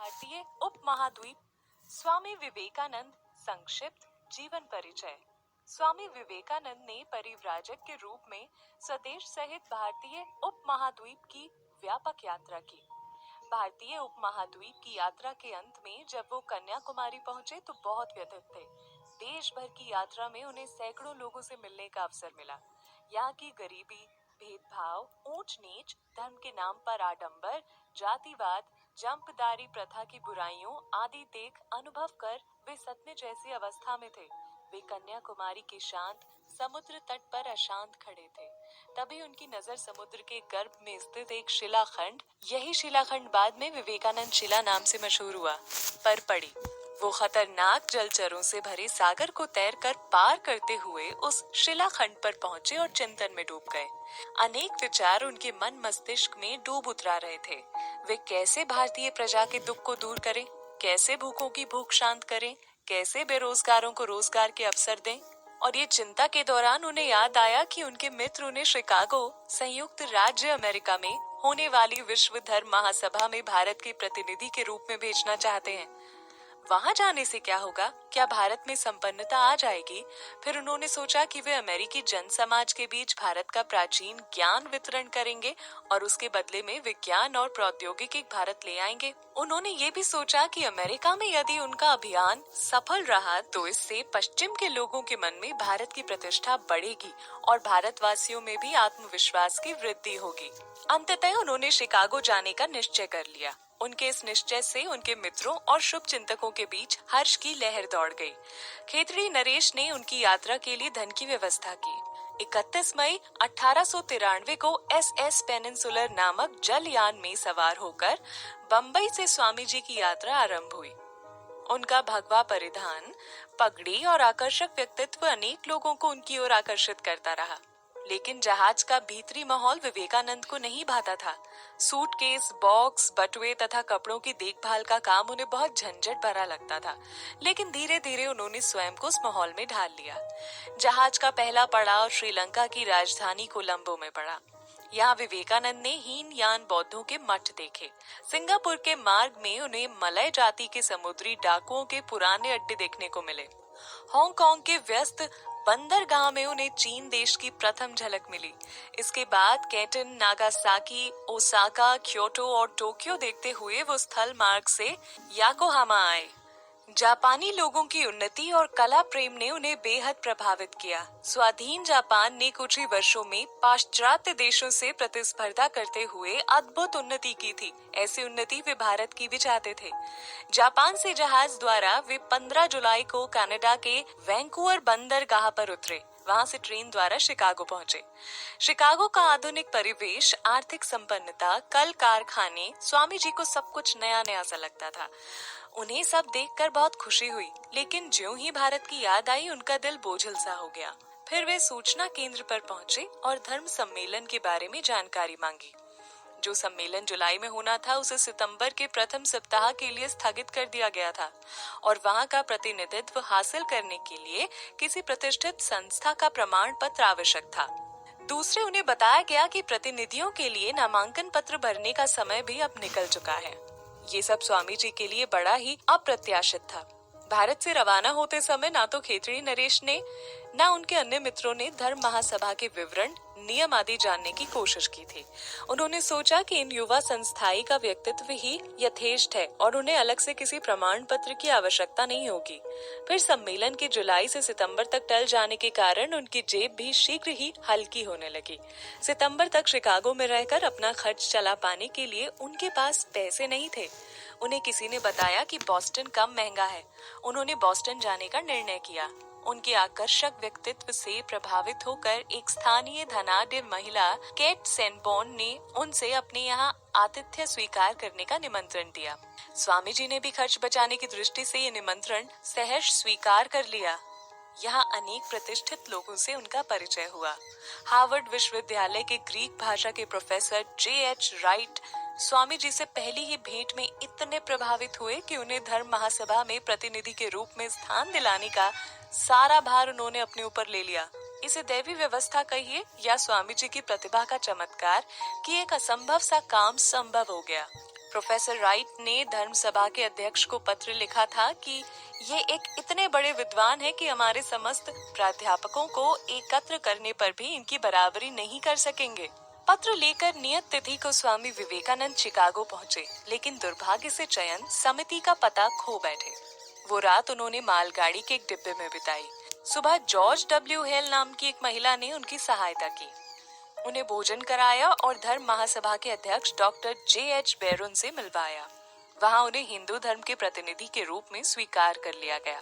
भारतीय उपमहाद्वीप। स्वामी विवेकानंद संक्षिप्त जीवन परिचय। स्वामी विवेकानंद ने परिव्राजक के रूप में स्वदेश सहित भारतीय उपमहाद्वीप की व्यापक यात्रा की। भारतीय उपमहाद्वीप की यात्रा के अंत में जब वो कन्याकुमारी पहुंचे तो बहुत व्यथित थे। देश भर की यात्रा में उन्हें सैकड़ों लोगों से मिलने का अवसर मिला। यहाँ की गरीबी, भेदभाव, ऊंच नीच, धर्म के नाम पर आडंबर, जातिवाद, जंपदारी प्रथा की बुराइयों आदि देख अनुभव कर वे सतमे जैसी अवस्था में थे। वे कन्याकुमारी के शांत समुद्र तट पर अशांत खड़े थे। तभी उनकी नजर समुद्र के गर्भ में स्थित एक शिलाखंड, यही शिलाखंड बाद में विवेकानंद शिला नाम से मशहूर हुआ, पर पड़ी। वो खतरनाक जलचरों से भरे सागर को तैरकर पार करते हुए उस शिलाखंड पर पहुंचे और चिंतन में डूब गए। अनेक विचार उनके मन मस्तिष्क में डूब उतरा रहे थे। वे कैसे भारतीय प्रजा के दुख को दूर करें, कैसे भूखों की भूख शांत करें, कैसे बेरोजगारों को रोजगार के अवसर दें। और ये चिंता के दौरान उन्हें याद आया कि उनके मित्र उन्हें शिकागो, संयुक्त राज्य अमेरिका में होने वाली विश्व धर्म महासभा में भारत के प्रतिनिधि के रूप में भेजना चाहते हैं। वहां जाने से क्या होगा, क्या भारत में संपन्नता आ जाएगी? फिर उन्होंने सोचा कि वे अमेरिकी जन समाज के बीच भारत का प्राचीन ज्ञान वितरण करेंगे और उसके बदले में विज्ञान और प्रौद्योगिकी भारत ले आएंगे। उन्होंने ये भी सोचा कि अमेरिका में यदि उनका अभियान सफल रहा तो इससे पश्चिम के लोगों के मन में भारत की प्रतिष्ठा बढ़ेगी और भारतवासियों में भी आत्मविश्वास की वृद्धि होगी। अंततः उन्होंने शिकागो जाने का निश्चय कर लिया। उनके इस निश्चय से उनके मित्रों और शुभ चिंतकों के बीच हर्ष की लहर दौड़ गई। खेतड़ी नरेश ने उनकी यात्रा के लिए धन की व्यवस्था की। 31 मई 1893 को SS पेनिनसुलर नामक जलयान में सवार होकर बंबई से स्वामी जी की यात्रा आरंभ हुई। उनका भगवा परिधान, पगड़ी और आकर्षक व्यक्तित्व अनेक लोगों को उनकी ओर आकर्षित करता रहा। लेकिन जहाज का भीतरी माहौल विवेकानंद को नहीं भाता था। सूटकेस, बॉक्स, बटुए तथा कपड़ों की देखभाल का काम उन्हें बहुत झंझट भरा लगता था। लेकिन धीरे धीरे उन्होंने स्वयं को उस माहौल में ढाल लिया। जहाज का पहला पड़ाव श्रीलंका की राजधानी कोलंबो में पड़ा। यहाँ विवेकानंद ने हीनयान बौद्धों के मठ देखे। सिंगापुर के मार्ग में उन्हें मलय जाति के समुद्री डाकुओं के पुराने अड्डे देखने को मिले। हांगकांग के व्यस्त बंदरगाह में उन्हें चीन देश की प्रथम झलक मिली। इसके बाद कैटन, नागासाकी, ओसाका, क्योटो और टोक्यो देखते हुए वो स्थल मार्ग से याकोहामा आए। जापानी लोगों की उन्नति और कला प्रेम ने उन्हें बेहद प्रभावित किया। स्वाधीन जापान ने कुछ ही वर्षों में पाश्चात्य देशों से प्रतिस्पर्धा करते हुए अद्भुत उन्नति की थी। ऐसी उन्नति वे भारत की भी चाहते थे। जापान से जहाज द्वारा वे 15 जुलाई को कनाडा के वैंकूवर बंदरगाह पर उतरे। वहां से ट्रेन द्वारा शिकागो पहुंचे। शिकागो का आधुनिक परिवेश, आर्थिक संपन्नता, कल कारखाने, स्वामी जी को सब कुछ नया नया सा लगता था। उन्हें सब देखकर बहुत खुशी हुई, लेकिन ज्यों ही भारत की याद आई उनका दिल बोझिल सा हो गया। फिर वे सूचना केंद्र पर पहुंचे और धर्म सम्मेलन के बारे में जानकारी मांगी। जो सम्मेलन जुलाई में होना था उसे सितंबर के प्रथम सप्ताह के लिए स्थगित कर दिया गया था और वहां का प्रतिनिधित्व हासिल करने के लिए किसी प्रतिष्ठित संस्था का प्रमाण पत्र आवश्यक था। दूसरे, उन्हें बताया गया कि प्रतिनिधियों के लिए नामांकन पत्र भरने का समय भी अब निकल चुका है। ये सब स्वामी जी के लिए बड़ा ही अप्रत्याशित था। भारत से रवाना होते समय ना तो खेतड़ी नरेश ने ना उनके अन्य मित्रों ने धर्म महासभा के विवरण, नियम आदि जानने की कोशिश की थी। उन्होंने सोचा कि इन युवा संस्थाई का व्यक्तित्व ही यथेष्ट है और उन्हें अलग से किसी प्रमाण पत्र की आवश्यकता नहीं होगी। फिर सम्मेलन के जुलाई से सितंबर तक टल जाने के कारण उनकी जेब भी शीघ्र ही हल्की होने लगी। सितंबर तक शिकागो में रहकर अपना खर्च चला पाने के लिए उनके पास पैसे नहीं थे। उन्हें किसी ने बताया कि बॉस्टन कम महंगा है। उन्होंने बॉस्टन जाने का निर्णय किया। उनके आकर्षक व्यक्तित्व से प्रभावित होकर एक स्थानीय धनाढ्य महिला केट सेनबोर्न ने उनसे अपने यहाँ आतिथ्य स्वीकार करने का निमंत्रण दिया। स्वामी जी ने भी खर्च बचाने की दृष्टि से ये निमंत्रण सहर्ष स्वीकार कर लिया। यहाँ अनेक प्रतिष्ठित लोगों से उनका परिचय हुआ। हार्वर्ड विश्वविद्यालय के ग्रीक भाषा के professor J.H. Right Swami ji से पहली ही भेंट में इतने प्रभावित हुए कि उन्हें धर्म महासभा में प्रतिनिधि के रूप में स्थान दिलाने का सारा भार उन्होंने अपने ऊपर ले लिया। इसे दैवी व्यवस्था कहिए या स्वामी जी की प्रतिभा का चमत्कार कि एक असंभव सा काम संभव हो गया। प्रोफेसर राइट ने धर्म सभा के अध्यक्ष को पत्र लिखा था कि ये एक इतने बड़े विद्वान हैं कि हमारे समस्त प्राध्यापकों को एकत्र करने पर भी इनकी बराबरी नहीं कर सकेंगे। पत्र लेकर नियत तिथि को स्वामी विवेकानंद शिकागो पहुंचे, लेकिन दुर्भाग्य से चयन समिति का पता खो बैठे। वो रात उन्होंने मालगाड़ी के एक डिब्बे में बिताई। सुबह जॉर्ज डब्ल्यू हेल नाम की एक महिला ने उनकी सहायता की, उन्हें भोजन कराया और धर्म महासभा के अध्यक्ष डॉक्टर J.H. बैरोन से मिलवाया। वहां उन्हें हिंदू धर्म के प्रतिनिधि के रूप में स्वीकार कर लिया गया।